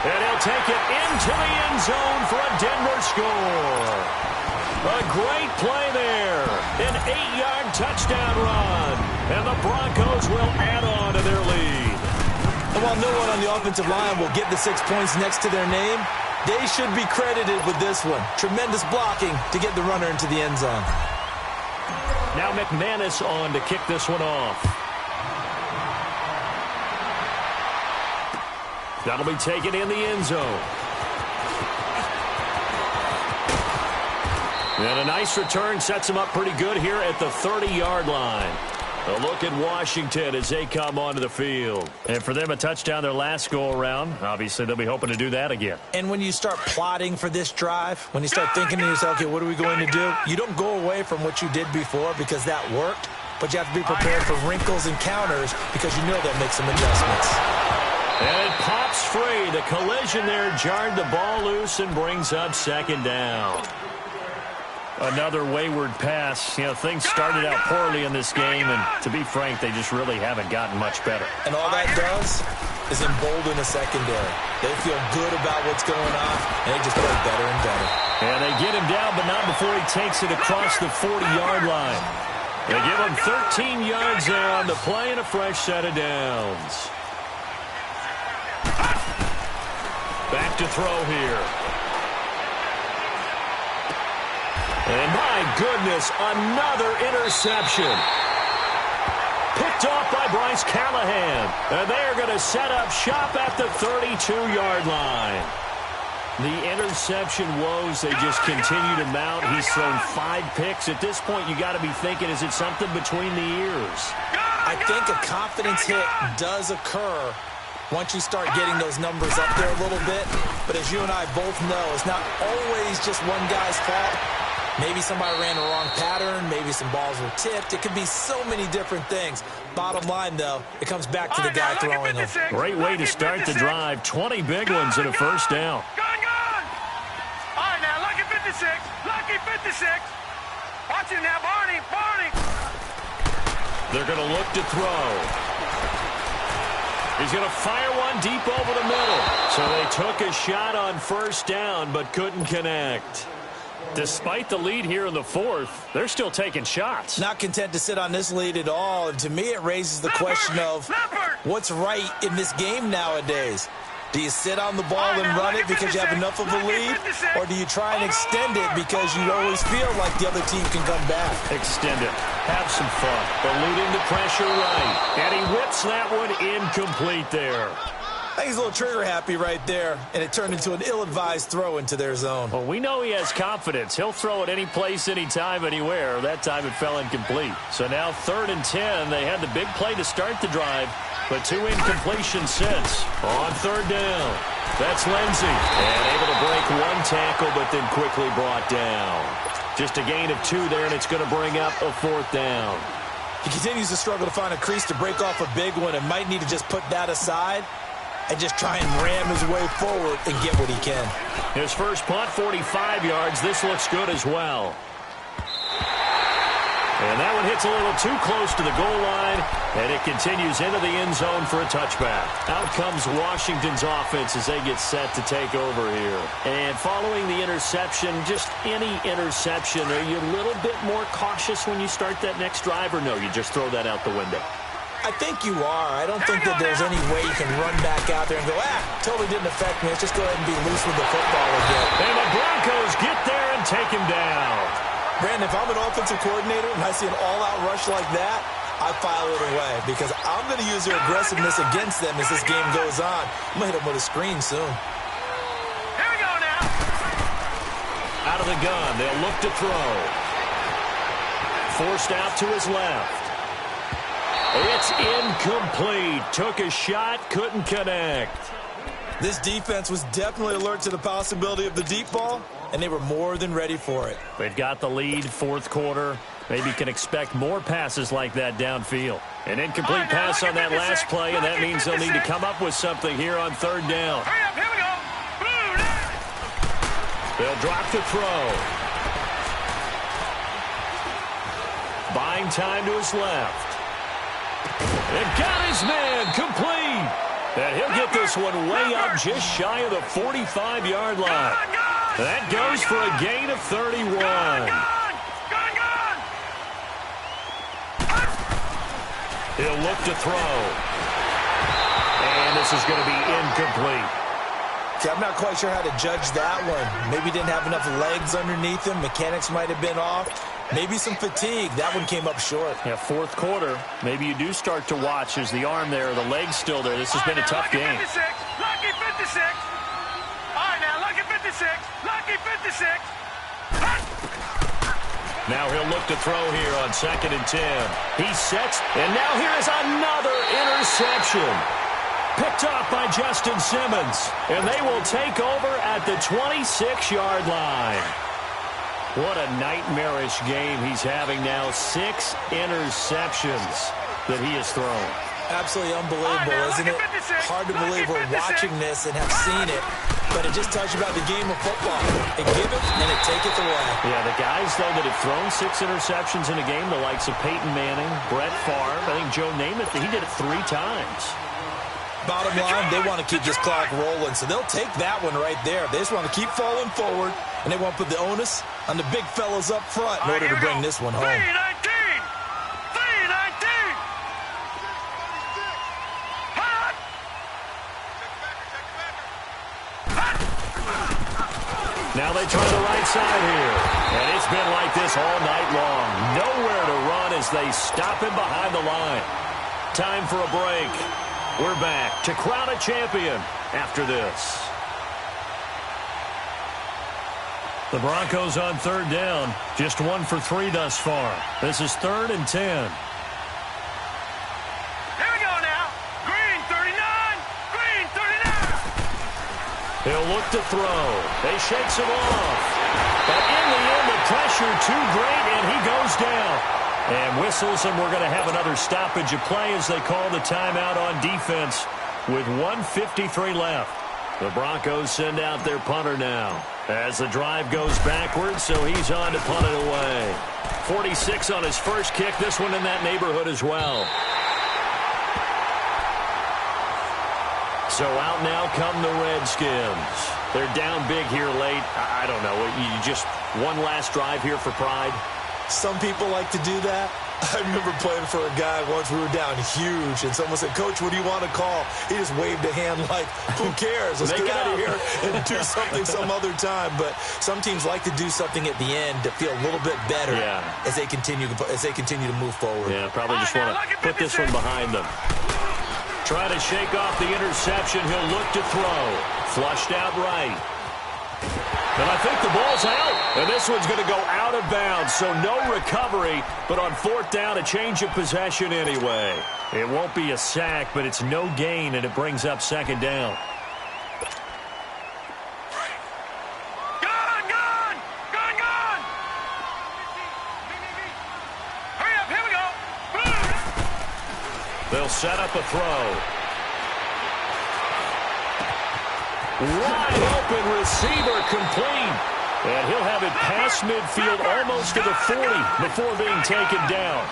And he'll take it into the end zone for a Denver score. A great play there. An 8-yard touchdown run. And the Broncos will add on to their lead. And while no one on the offensive line will get the 6 points next to their name, they should be credited with this one. Tremendous blocking to get the runner into the end zone. Now McManus on to kick this one off. That'll be taken in the end zone. And a nice return sets him up pretty good here at the 30-yard line. A look at Washington as they come onto the field. And for them, a touchdown their last go-around. Obviously, they'll be hoping to do that again. And when you start plotting for this drive, when you start thinking to yourself, okay, what are we going to do? You don't go away from what you did before because that worked, but you have to be prepared for wrinkles and counters because you know they'll make some adjustments. And it pops free. The collision there jarred the ball loose and brings up 2nd down. Another wayward pass. You know, things started out poorly in this game, and to be frank, they just really haven't gotten much better. And all that does is embolden the secondary. They feel good about what's going on, and they just play better and better. And they get him down, but not before he takes it across the 40-yard line. They give him 13 yards there on the play and a fresh set of downs. Back to throw here. And my goodness, another interception. Picked off by Bryce Callahan. And they are going to set up shop at the 32-yard line. The interception woes, they just continue to mount. He's thrown 5 picks. At this point, you got to be thinking, is it something between the ears? I think a confidence hit does occur once you start getting those numbers up there a little bit. But as you and I both know, it's not always just one guy's fault. Maybe somebody ran the wrong pattern. Maybe some balls were tipped. It could be so many different things. Bottom line, though, it comes back to the guy throwing them. Great way to start the drive. 20 big ones and a first down. All right, now, lucky 56. Lucky 56. Watch it now, Barney. Barney. They're going to look to throw. He's going to fire one deep over the middle. So they took a shot on first down but couldn't connect. Despite the lead here in the fourth, they're still taking shots. Not content to sit on this lead at all. And to me, it raises the question of what's right in this game nowadays. Do you sit on the ball and run it because you have enough of a lead? Or do you try and extend it because you always feel like the other team can come back? Extend it. Have some fun. Eluding the pressure right. And he whips that one incomplete there. I think he's a little trigger happy right there, and it turned into an ill-advised throw into their zone. Well, we know he has confidence. He'll throw it any place, anytime, anywhere. That time it fell incomplete. So now 3rd and 10. They had the big play to start the drive, but 2 incompletions since. On 3rd down, that's Lindsey. And able to break 1 tackle, but then quickly brought down. Just a gain of 2 there, and it's going to bring up a 4th down. He continues to struggle to find a crease to break off a big one and might need to just put that aside and just try and ram his way forward and get what he can. His first punt, 45 yards. This looks good as well. And that one hits a little too close to the goal line, and it continues into the end zone for a touchback. Out comes Washington's offense as they get set to take over here. And following the interception, just any interception, are you a little bit more cautious when you start that next drive, or no, you just throw that out the window? I think you are. I don't think that there's any way you can run back out there and go, totally didn't affect me. Let's just go ahead and be loose with the football again. And the Broncos get there and take him down. Brandon, if I'm an offensive coordinator and I see an all-out rush like that, I file it away because I'm going to use their aggressiveness against them as this game goes on. I'm going to hit them with a screen soon. Here we go now. Out of the gun, they'll look to throw. Forced out to his left. It's incomplete. Took a shot, couldn't connect. This defense was definitely alert to the possibility of the deep ball, and they were more than ready for it. They've got the lead, 4th quarter. Maybe can expect more passes like that downfield. An incomplete pass on that last play, and that means they'll need to come up with something here on 3rd down. Hurry up, here we go. They'll drop the throw. Buying time to his left. And got his man complete. And he'll get this one way up just shy of the 45-yard line. That goes for a gain of 31. He'll look to throw. And this is going to be incomplete. See, I'm not quite sure how to judge that one. Maybe didn't have enough legs underneath him. Mechanics might have been off. Maybe some fatigue. That one came up short. Yeah, 4th quarter. Maybe you do start to watch. There's the arm there, the leg's still there. This has been a tough game. Lucky 56. All right, now, lucky 56. Lucky 56. Now he'll look to throw here on 2nd and 10. He sets, and now here is another interception. Picked off by Justin Simmons. And they will take over at the 26-yard line. What a nightmarish game he's having now. 6 interceptions that he has thrown. Absolutely unbelievable, isn't it? Hard to believe we're watching this and have seen it, but it just tells you about the game of football. It give it and it taketh away. Yeah, the guys, though, that have thrown 6 interceptions in a game, the likes of Peyton Manning, Brett Favre, I think Joe Namath, he did it 3 times. Bottom line, they want to keep this clock rolling, so they'll take that one right there. They just want to keep falling forward, and they want to put the onus on the big fellas up front in order to bring this one home. 3-19. Hot. Now they try the right side here. And it's been like this all night long. Nowhere to run as they stop him behind the line. Time for a break. We're back to crown a champion after this. The Broncos on third down. Just 1 for 3 thus far. This is 3rd and 10. Here we go now. Green 39. Green 39. He'll look to throw. They shakes him off. But in the end, the pressure too great, and he goes down. And whistles, and we're going to have another stoppage of play as they call the timeout on defense with 1:53 left. The Broncos send out their punter now as the drive goes backwards, so he's on to punt it away. 46 on his first kick. This one in that neighborhood as well. So out now come the Redskins. They're down big here late. I don't know. You just one last drive here for pride? Some people like to do that. I remember playing for a guy once. We were down huge, and someone said, "Coach, what do you want to call?" He just waved a hand like, "Who cares? Let's get out of here and do something some other time." But some teams like to do something at the end to feel a little bit better as they continue to move forward. Yeah, probably just want to put this one behind them. Try to shake off the interception. He'll look to throw. Flushed out right. And I think the ball's out. And this one's going to go out of bounds, so no recovery. But on 4th down, a change of possession anyway. It won't be a sack, but it's no gain, and it brings up 2nd down. Gone! Gone! Gone! Gone! Hurry up, here we go. They'll set up a throw. Wide open receiver complete. And he'll have it past midfield almost to the 40 before being taken down.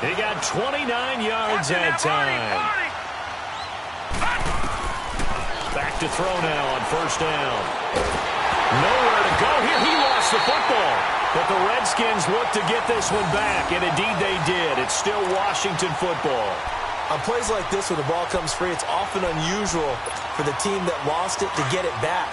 He got 29 yards that time. Back to throw now on 1st down. Nowhere to go here. He lost the football. But the Redskins look to get this one back, and indeed they did. It's still Washington football. On plays like this where the ball comes free, it's often unusual for the team that lost it to get it back.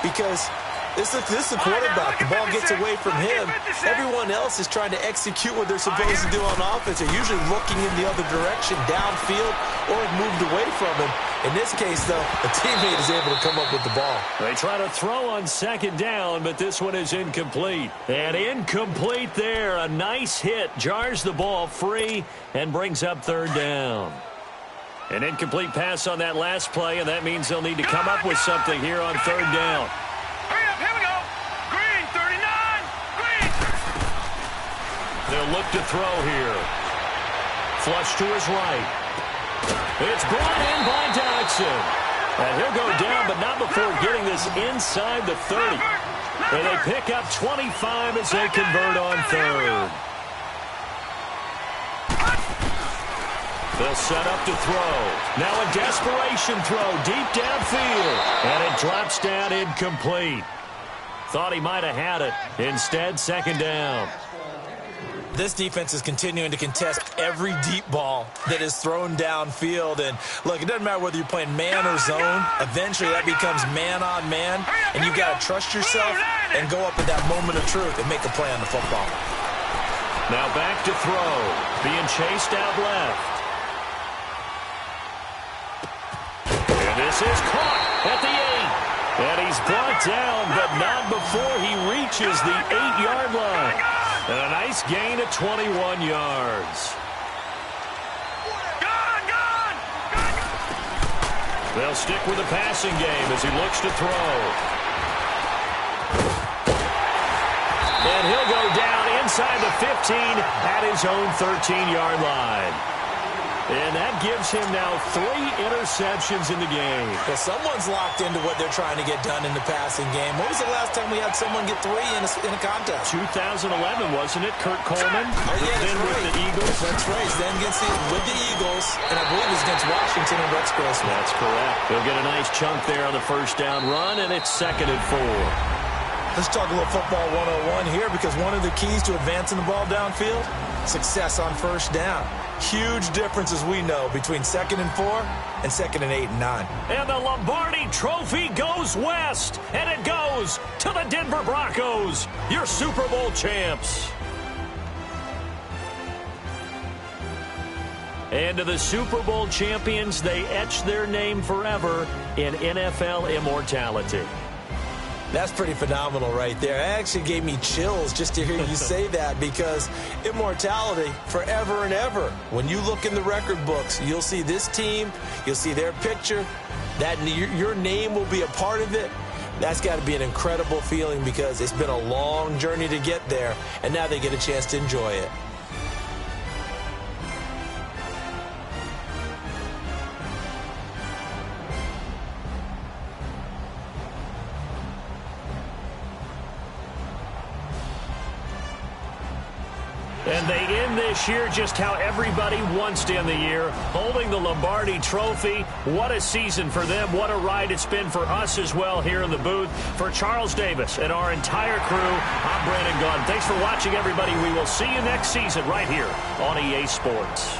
Because this is the quarterback. The ball gets away from him. Everyone else is trying to execute what they're supposed to do on offense. They're usually looking in the other direction, downfield, or have moved away from him. In this case, though, a teammate is able to come up with the ball. They try to throw on 2nd down, but this one is incomplete. And incomplete there. A nice hit. Jars the ball free and brings up 3rd down. An incomplete pass on that last play, and that means they'll need to come up with something here on 3rd down. Hurry up, here we go. Green 39. Green. They'll look to throw here. Flush to his right. It's brought in by Dodson. And he'll go down, but not before getting this inside the 30. And they pick up 25 as they convert on 3rd. They'll set up to throw. Now a desperation throw deep downfield. And it drops down incomplete. Thought he might have had it. Instead, 2nd down. This defense is continuing to contest every deep ball that is thrown downfield. And, look, it doesn't matter whether you're playing man or zone. Eventually, that becomes man on man. And you've got to trust yourself and go up at that moment of truth and make a play on the football. Now back to throw. Being chased out left. And this is caught at the 8. And he's brought down, but not before he reaches the 8-yard line. And a nice gain of 21 yards. Gone! They'll stick with the passing game as he looks to throw. And he'll go down inside the 15 at his own 13-yard line. And that gives him now 3 interceptions in the game. Well, someone's locked into what they're trying to get done in the passing game. When was the last time we had someone get 3 in a contest? 2011, wasn't it? Kurt Coleman? Oh, yeah, then right. with the Eagles. That's right. Then with the Eagles, and I believe it was against Washington and Rex Grossman. That's correct. They'll get a nice chunk there on the 1st down run, and it's 2nd and 4. Let's talk a little football 101 here, because one of the keys to advancing the ball downfield, success on first down. Huge difference, as we know, between 2nd and 4 and 2nd and 8 and 9. And the Lombardi Trophy goes west, and it goes to the Denver Broncos, your Super Bowl champs. And to the Super Bowl champions, they etch their name forever in NFL immortality. That's pretty phenomenal right there. It actually gave me chills just to hear you say that, because immortality forever and ever. When you look in the record books, you'll see this team, you'll see their picture, that your name will be a part of it. That's got to be an incredible feeling, because it's been a long journey to get there, and now they get a chance to enjoy it. And they end this year just how everybody wants to end the year, holding the Lombardi Trophy. What a season for them. What a ride it's been for us as well here in the booth. For Charles Davis and our entire crew, I'm Brandon Gaudin. Thanks for watching, everybody. We will see you next season right here on EA Sports.